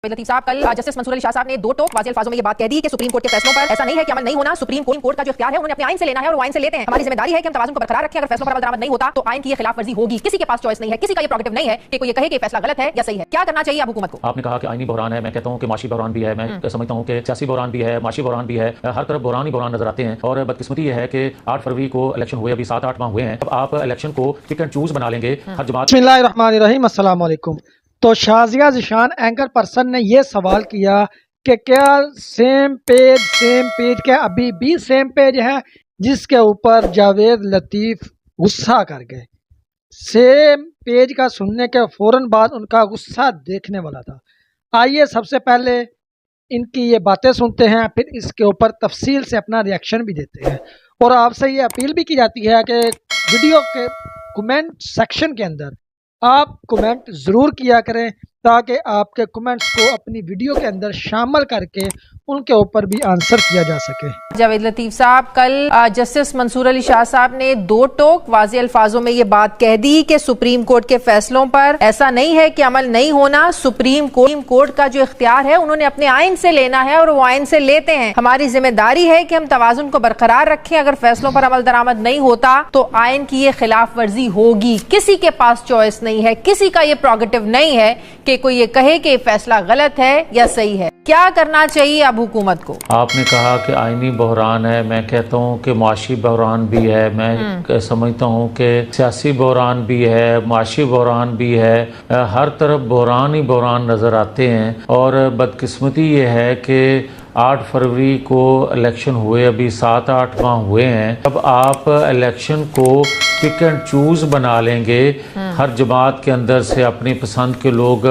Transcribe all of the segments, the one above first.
लतीफ साहब, कल जस्टिस मंसूर अली शाह साहब ने दो टोक वाज़ेह अल्फाजों में ये बात कह दी कि सुप्रीम कोर्ट के फैसलों पर ऐसा नहीं है कि अमल नहीं होना, सुप्रीम कोर्ट का जो इख्तियार है उन्होंने अपने आइन से लेना है और वो आइन से लेते हैं। हमारी जिम्मेदारी है कि हम तवाज़ुन को बरकरार रखें। अगर फैसलों पर अमल दरामद नहीं होता तो आइन की ये खिलाफ वर्जी होगी। किसी के पास चॉइस नहीं है, किसी का ये प्रोगेटिव नहीं है कि कोई ये कहे कि फैसला गलत है या सही है। क्या करना चाहिए अब हुकूमत को? आपने कहा कि आईनी बहरान है, मैं कहता हूँ कि माशी बहरान भी है, मैं समझता हूँ कि सियासी बहरान भी है, माशी बहरान भी है, हर तरफ बहरान ही बहरान नजर आते हैं। और बदकिस्मती ये है कि 8 फरवरी को इलेक्शन हुए, अभी 7-8 माह हुए हैं। अब आप इलेक्शन को पिक एंड चूज बना लेंगे हर जमात। बिस्मिल्लाहिर्रहमानिर्रहीम, अस्सलाम वालेकुम। तो शाजिया ज़िशान एंकर पर्सन ने ये सवाल किया कि क्या सेम पेज क्या अभी भी सेम पेज है जिसके ऊपर जावेद लतीफ़ गुस्सा कर गए। सेम पेज का सुनने के फ़ौरन बाद उनका गुस्सा देखने वाला था। आइए सबसे पहले इनकी ये बातें सुनते हैं, फिर इसके ऊपर तफसील से अपना रिएक्शन भी देते हैं। और आपसे ये अपील भी की जाती है कि वीडियो के कमेंट सेक्शन के अंदर आप कमेंट ज़रूर किया करें ताकि आपके कमेंट्स को अपनी वीडियो के अंदर शामिल करके उनके ऊपर भी आंसर किया जा सके। जावेद लतीफ़ साहब, कल जस्टिस मंसूर अली शाह साहब ने दो टोक वाज़ेह अल्फाजों में ये बात कह दी कि सुप्रीम कोर्ट के फैसलों पर ऐसा नहीं है कि अमल नहीं होना, सुप्रीम कोर्ट का जो इख्तियार है उन्होंने अपने आइन से लेना है और वो आइन से लेते हैं। हमारी जिम्मेदारी है कि हम तवाज़ुन को बरकरार रखें। अगर फैसलों पर अमल दरामद नहीं होता तो आइन की ये खिलाफ वर्जी होगी। किसी के पास चॉइस नहीं है, किसी का ये प्रोगेटिव नहीं है कि कोई ये कहे कि फैसला गलत है या सही है। क्या करना चाहिए अब हुकूमत को? आपने कहा कि आईनी बहरान है, मैं कहता हूँ कि माशी बहरान भी है, मैं समझता हूँ कि सियासी बहरान भी है, माशी बहरान भी है, हर तरफ बहरान ही बहरान नजर आते हैं। और बदकिस्मती ये है कि 8 फरवरी को इलेक्शन हुए, अभी 7-8 माह हुए हैं। अब आप इलेक्शन को पिक एंड चूज बना लेंगे, हर जमात के अंदर से अपनी पसंद के लोग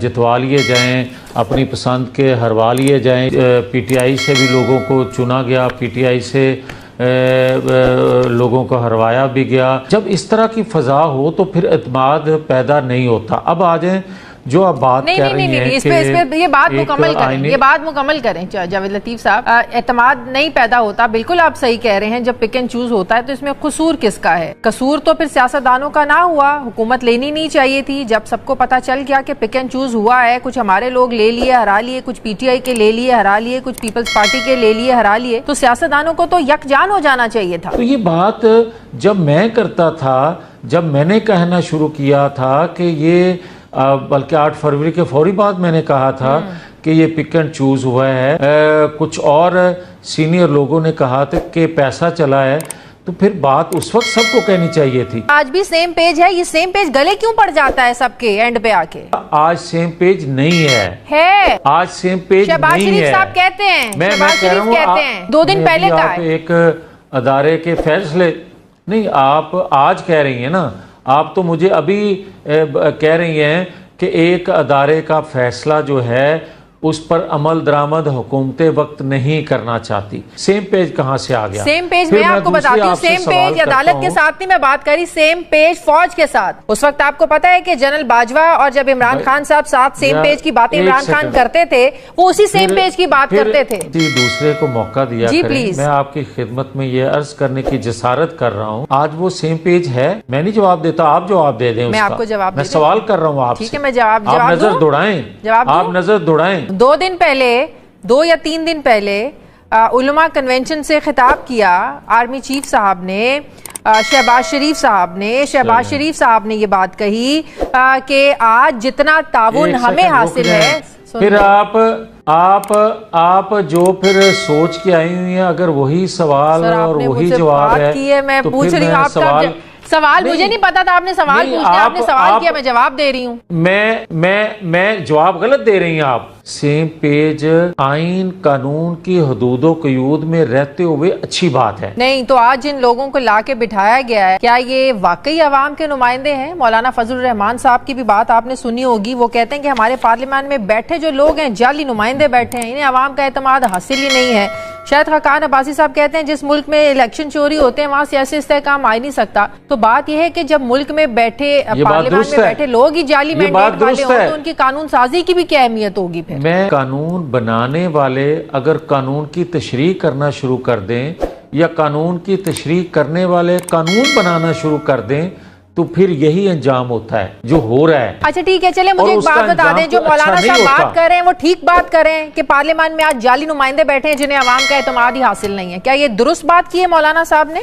जितवा लिए जाएं, अपनी पसंद के हरवा लिए जाएं। पीटीआई से भी लोगों को चुना गया, पीटीआई से लोगों को हरवाया भी गया। जब इस तरह की फ़ज़ा हो तो फिर एतमाद पैदा नहीं होता। अब आ जाएं जो आप बात कर रही हैं, इस पे ये बात मुकम्मल करें, ये बात मुकम्मल करें जावेद लतीफ़ साहब। एतमाद नहीं पैदा होता, बिल्कुल आप सही कह रहे हैं। जब पिक एंड चूज होता है तो इसमें कसूर किसका है? कसूर तो फिर सियासतदानों का ना हुआ, हुकूमत लेनी नहीं चाहिए थी। जब सबको पता चल गया कि पिक एंड चूज हुआ है, कुछ हमारे लोग ले लिए हरा लिए, कुछ पीटीआई के ले लिए हरा लिए, कुछ पीपल्स पार्टी के ले लिए हरा लिए, तो सियासतदानों को तो यकजान हो जाना चाहिए था। तो ये बात जब मैं करता था, जब मैंने कहना शुरू किया था कि ये बल्कि 8 फरवरी के फौरी बाद मैंने कहा था कि ये पिक एंड चूज हुआ है। कुछ और सीनियर लोगों ने कहा था कि पैसा चला है, तो फिर बात उस वक्त सबको कहनी चाहिए थी। आज भी सेम पेज है, ये सेम पेज गले क्यों पड़ जाता है सबके एंड पे आके? आज सेम पेज नहीं है, आज सेम पेज शहबाज नहीं शरीफ है। साहब कहते हैं, मैं कह रहा हूँ कहते हैं 2 दिन पहले का है। एक अदारे के फैसले नहीं, आप आज कह रही हैं ना, आप तो मुझे अभी कह रही हैं कि एक अदारे का फैसला जो है उस पर अमल दरामद हुकूमतें वक्त नहीं करना चाहती। सेम पेज कहाँ से आ गया? सेम पेज मैं आपको बताती हूँ। सेम पेज अदालत के साथ नहीं मैं बात करी, सेम पेज फौज के साथ। उस वक्त आपको पता है कि जनरल बाजवा और जब इमरान खान साहब साथ सेम पेज की बातें इमरान खान करते थे, वो उसी सेम पेज की बात करते थे। दूसरे को मौका दिया जी करें। प्लीज, मैं आपकी खिदमत में ये अर्ज करने की जसारत कर रहा हूँ। आज वो सेम पेज है, मैं नहीं जवाब देता, आप जवाब दे दें। मैं आपको जवाब, मैं सवाल कर रहा हूँ आपसे। ठीक है, मैं जवाब आप नजर दौड़ाएं, आप नजर दौड़ाएं। 2 दिन पहले, 2 या 3 दिन पहले उलमा कन्वेंशन से खिताब किया आर्मी चीफ साहब ने, शहबाज शरीफ साहब ने ये बात कही कि आज जितना ताउन हमें हासिल है। फिर आप जो फिर सोच के आई हुई हैं, अगर वही सवाल और वही जवाब है, मैं तो पूछ रही हूँ आपका सवाल मुझे नहीं पता था, आपने सवाल पूछा, आपने सवाल किया, मैं जवाब दे रही हूँ। मैं जवाब गलत दे रही हैं आप। सेम पेज आइन कानून की हदूदो कयूद में रहते हुए अच्छी बात है। नहीं तो आज जिन लोगों को लाके बिठाया गया है, क्या ये वाकई अवाम के नुमाइंदे हैं? मौलाना फजलुर रहमान साहब की भी बात आपने सुनी होगी, वो कहते हैं कि हमारे पार्लियामेंट में बैठे जो लोग हैं जाली नुमाइंदे बैठे हैं, इन्हें अवाम का एतमाद हासिल ही नहीं है। शायद खाकान अब्बासी साहब कहते हैं जिस मुल्क में इलेक्शन चोरी होते हैं वहाँ सियासी इस्तेहकाम आ ही नहीं सकता। तो बात यह है कि जब मुल्क में बैठे, पार्लियामेंट में बैठे लोग ही जाली मैंडेट वाले हों तो उनकी कानून साजी की भी क्या अहमियत होगी? फिर मैं कानून बनाने वाले अगर कानून की तशरीह करना शुरू कर दें या कानून की तशरीह करने वाले कानून बनाना शुरू कर दें تو پھر یہی انجام ہوتا ہے جو ہو رہا ہے. اچھا ٹھیک ہے، چلیں مجھے ایک بات بتا دیں، جو مولانا صاحب بات کر رہے ہیں وہ ٹھیک بات کر رہے ہیں کہ پارلیمان میں آج جعلی نمائندے بیٹھے ہیں جنہیں عوام کا اعتماد ہی حاصل نہیں ہے، کیا یہ درست بات کی ہے مولانا صاحب نے؟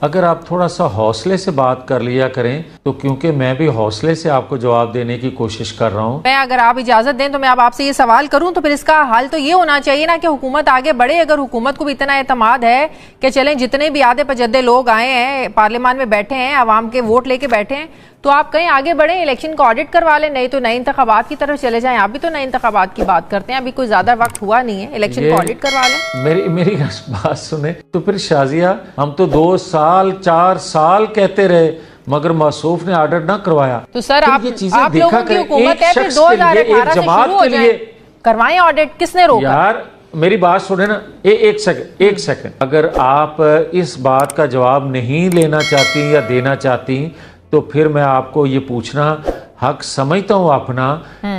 اگر آپ تھوڑا سا حوصلے سے بات کر لیا کریں تو، کیونکہ میں بھی حوصلے سے آپ کو جواب دینے کی کوشش کر رہا ہوں. میں اگر آپ اجازت دیں تو میں آپ سے یہ سوال کروں تو پھر اس کا حل تو یہ ہونا چاہیے نا کہ حکومت آگے بڑھے. اگر حکومت کو بھی اتنا اعتماد ہے کہ چلیں جتنے بھی آدھے پجدے لوگ آئے ہیں پارلیمان میں بیٹھے ہیں، عوام کے ووٹ لے کے بیٹھے ہیں، تو آپ کہیں آگے بڑھیں، الیکشن کو آڈٹ کروا لیں، نہیں تو نئے انتخابات کی طرف چلے جائیں. آپ بھی تو نئے انتخابات کی بات کرتے ہیں، ابھی کوئی زیادہ وقت ہوا نہیں ہے، الیکشن کو آڈٹ کروا لیں. میری بات سنیں تو پھر شازیہ، ہم تو 2 سال 4 سال کہتے رہے مگر موصوف نے آرڈر نہ کروایا. تو سر آپ لوگوں کی حکومت ہے، پھر 2018 سے شروع ہو جائیں، کروائیں آڈٹ، کس نے روکا؟ یار میری بات سنیں نا، ایک سیکنڈ. اگر آپ اس بات کا جواب نہیں لینا چاہتی یا دینا چاہتی تو پھر میں آپ کو یہ پوچھنا حق سمجھتا ہوں اپنا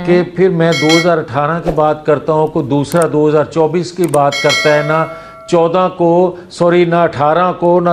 کہ پھر میں 2018 کی بات کرتا ہوں، کوئی دوسرا 2024 کی بات کرتا ہے، نہ 14 کو، سوری نہ 18 کو، نہ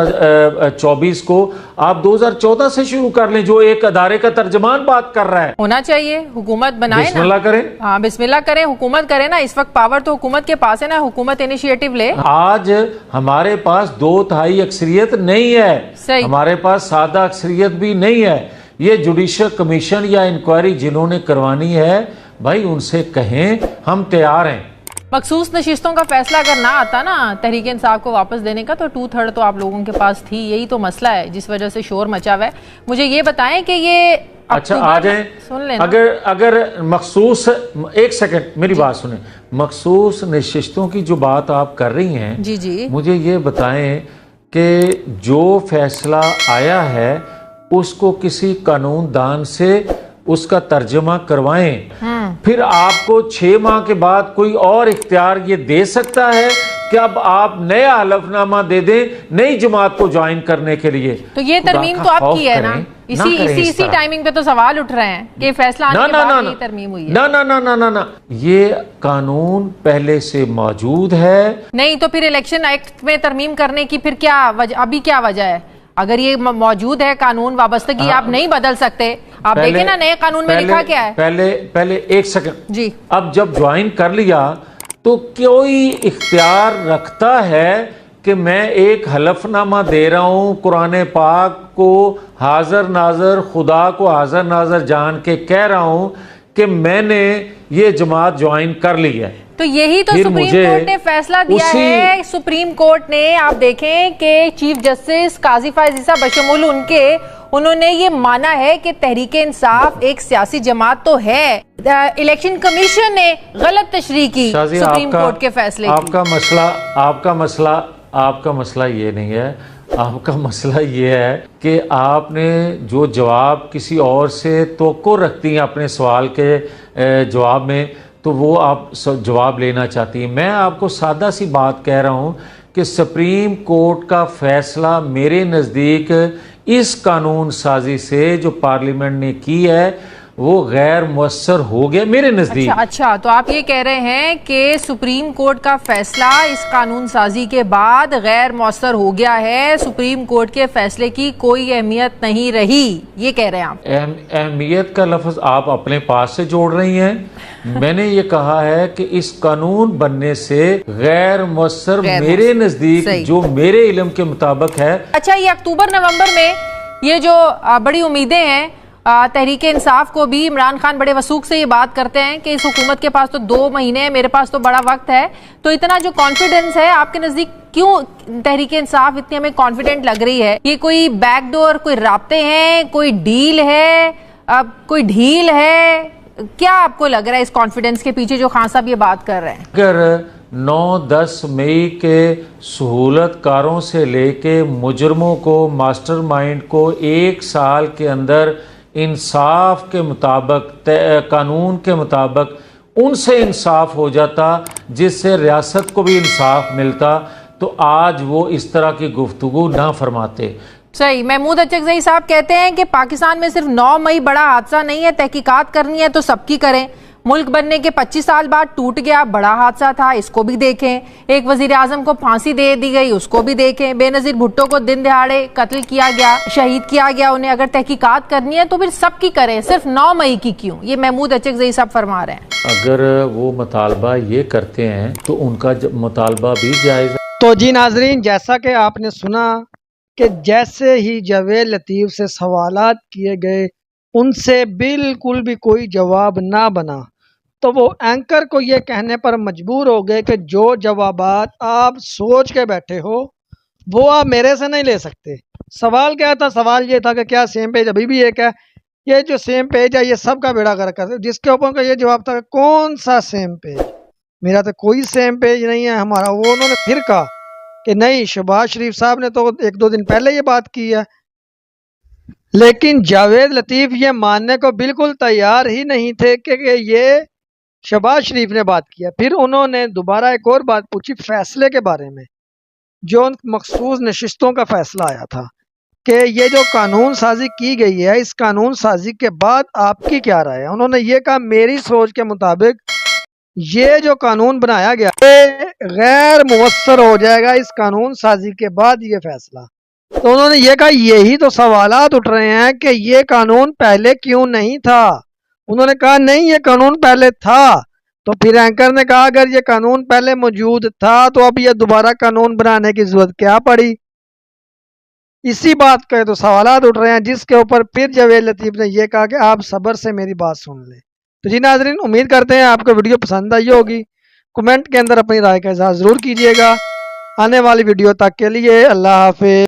24 کو. آپ 2014 سے شروع کر لیں، جو ایک ادارے کا ترجمان بات کر رہا ہے. ہونا چاہیے، حکومت بنائے نا، بسم اللہ کریں. ہاں بسم اللہ کریں، حکومت کریں نا. اس وقت پاور تو حکومت کے پاس ہے نا، حکومت انیشیٹو لے. آج ہمارے پاس 2/3 اکثریت نہیں ہے، صحیح. ہمارے پاس سادہ اکثریت بھی نہیں ہے. یہ جوڈیشل کمیشن یا انکوائری جنہوں نے کروانی ہے، بھائی ان سے کہیں ہم تیار ہیں. مخصوص نشستوں کا فیصلہ اگر نہ آتا نا تحریک انصاف کو واپس دینے کا، تو 2/3 تو آپ لوگوں کے پاس تھی. یہی تو مسئلہ ہے جس وجہ سے شور مچا ہوا ہے. مجھے یہ بتائیں کہ یہ اچھا آ جائیں، سن لینا، اگر مخصوص، ایک سیکنڈ میری بات سنیں، مخصوص نشستوں کی جو بات آپ کر رہی ہیں، جی مجھے یہ بتائیں کہ جو فیصلہ آیا ہے اس کو کسی قانون دان سے اس کا ترجمہ کروائیں. پھر آپ کو 6 ماہ کے بعد کوئی اور اختیار یہ دے سکتا ہے کہ اب آپ نیا حلف نامہ دے دیں نئی جماعت کو جوائن کرنے کے لیے. تو یہ ترمیم تو آپ کی ہے نا، اسی ٹائمنگ پہ تو سوال اٹھ رہے ہیں کہ فیصلہ آنے کے بعد یہ ترمیم ہوئی ہے. نہ یہ قانون پہلے سے موجود ہے. نہیں تو پھر الیکشن ایکٹ میں ترمیم کرنے کی پھر کیا وجہ، ابھی کیا وجہ ہے؟ اگر یہ موجود ہے قانون، وابستگی آپ نہیں بدل سکتے. آپ دیکھیں نا نئے قانون میں لکھا کیا ہے. پہلے ایک سیکنڈ جی، اب جب جوائن کر لیا تو کوئی اختیار رکھتا ہے کہ میں ایک حلف نامہ دے رہا ہوں قرآن پاک کو حاضر ناظر، خدا کو حاضر ناظر جان کے کہہ رہا ہوں کہ میں نے یہ جماعت جوائن کر لی ہے. تو یہی تو سپریم کورٹ نے فیصلہ دیا ہے. سپریم کورٹ نے، آپ دیکھیں کہ چیف جسٹس قاضی فائز عیسیٰ بشمول انہوں نے یہ مانا ہے کہ تحریک انصاف ایک سیاسی جماعت تو ہے. الیکشن کمیشن نے غلط تشریح کی سپریم کورٹ کے فیصلے کی. آپ کا مسئلہ یہ نہیں ہے. آپ کا مسئلہ یہ ہے کہ آپ نے جو جواب کسی اور سے توقع رکھتی ہیں اپنے سوال کے جواب میں، تو وہ آپ جواب لینا چاہتی ہیں. میں آپ کو سادہ سی بات کہہ رہا ہوں کہ سپریم کورٹ کا فیصلہ میرے نزدیک اس قانون سازی سے جو پارلیمنٹ نے کی ہے وہ غیر مؤثر ہو گیا میرے نزدیک. اچھا تو آپ یہ کہہ رہے ہیں کہ سپریم کورٹ کا فیصلہ اس قانون سازی کے بعد غیر مؤثر ہو گیا ہے، سپریم کورٹ کے فیصلے کی کوئی اہمیت نہیں رہی، یہ کہہ رہے ہیں آپ؟ اہمیت کا لفظ آپ اپنے پاس سے جوڑ رہی ہیں. میں نے یہ کہا ہے کہ اس قانون بننے سے غیر مؤثر میرے نزدیک جو میرے علم کے مطابق ہے. اچھا یہ اکتوبر نومبر میں یہ جو بڑی امیدیں ہیں تحریک انصاف کو بھی، عمران خان بڑے وثوق سے یہ بات کرتے ہیں کہ اس حکومت کے پاس تو 2 مہینے ہیں، میرے پاس تو بڑا وقت ہے. تو اتنا جو کانفیڈنس ہے آپ کے نزدیک، کیوں تحریک انصاف اتنی ہمیں کانفیڈنٹ لگ رہی ہے؟ یہ کوئی بیک ڈور، کوئی رابطے ہیں، کوئی ڈیل ہے، کوئی ڈھیل ہے؟ کیا آپ کو لگ رہا ہے اس کانفیڈنس کے پیچھے جو خان صاحب یہ بات کر رہے ہیں؟ اگر 9-10 مئی کے سہولت کاروں سے لے کے مجرموں کو، ماسٹر مائنڈ کو 1 سال کے اندر انصاف کے مطابق، قانون کے مطابق ان سے انصاف ہو جاتا جس سے ریاست کو بھی انصاف ملتا، تو آج وہ اس طرح کی گفتگو نہ فرماتے. صحیح. محمود اچکزئی صاحب کہتے ہیں کہ پاکستان میں صرف 9 مئی بڑا حادثہ نہیں ہے، تحقیقات کرنی ہے تو سب کی کریں. मुल्क बनने के 25 साल बाद टूट गया, बड़ा हादसा था, इसको भी देखें। एक वजीर आजम को फांसी दे दी गई, उसको भी देखें। बेनजीर भुट्टो को दिन दिहाड़े कत्ल किया गया, शहीद किया गया उन्हें। अगर तहकीकात करनी है तो फिर सबकी करें, सिर्फ 9 मई की क्यों? ये महमूद अचकज़ई साहब फरमा रहे हैं। अगर वो मुतालबा ये करते हैं तो उनका मुतालबा भी जायज़ है। तो जी नाजरीन, जैसा कि आपने सुना कि जैसे ही जावेद लतीफ़ से सवालात किए गए, उनसे बिल्कुल भी कोई जवाब ना बना, तो वो एंकर को ये कहने पर मजबूर हो गए कि जो जवाबात आप सोच के बैठे हो वो आप मेरे से नहीं ले सकते। सवाल क्या था? सवाल ये था कि क्या सेम पेज अभी भी एक है? ये जो सेम पेज है ये सब का बेड़ा गर्क कर, जिसके ऊपर का ये जवाब था कौन सा सेम पेज? मेरा तो कोई सेम पेज नहीं है हमारा। वो उन्होंने फिर कहा कि नहीं, शहबाज शरीफ साहब ने तो 1-2 दिन पहले ये बात की है। लेकिन जावेद लतीफ़ ये मानने को बिल्कुल तैयार ही नहीं थे कि ये शहबाज शरीफ ने बात किया। फिर उन्होंने दोबारा एक और बात पूछी फैसले के बारे में, जो उन मखसूस नशिस्तों का फैसला आया था कि ये जो कानून साजी की गई है, इस कानून साजी के बाद आपकी क्या राय है? उन्होंने ये कहा मेरी सोच के मुताबिक ये जो कानून बनाया गया ये गैर मुवस्सर हो जाएगा इस कानून साजी के बाद ये फैसला। तो उन्होंने ये कहा यही तो सवालात उठ रहे हैं कि ये कानून पहले क्यों नहीं था? उन्होंने कहा नहीं, ये कानून पहले था। तो फिर एंकर ने कहा अगर ये कानून पहले मौजूद था तो अब ये दोबारा कानून बनाने की जरूरत क्या पड़ी? इसी बात के तो सवालात उठ रहे हैं, जिसके ऊपर फिर जावेद लतीफ़ ने यह कहा कि आप सब्र से मेरी बात सुन लें। तो जी नाज़रीन, उम्मीद करते हैं आपको वीडियो पसंद आई होगी। कमेंट के अंदर अपनी राय का इज़हार ज़रूर कीजिएगा। आने वाली वीडियो तक के लिए अल्लाह हाफ़िज़।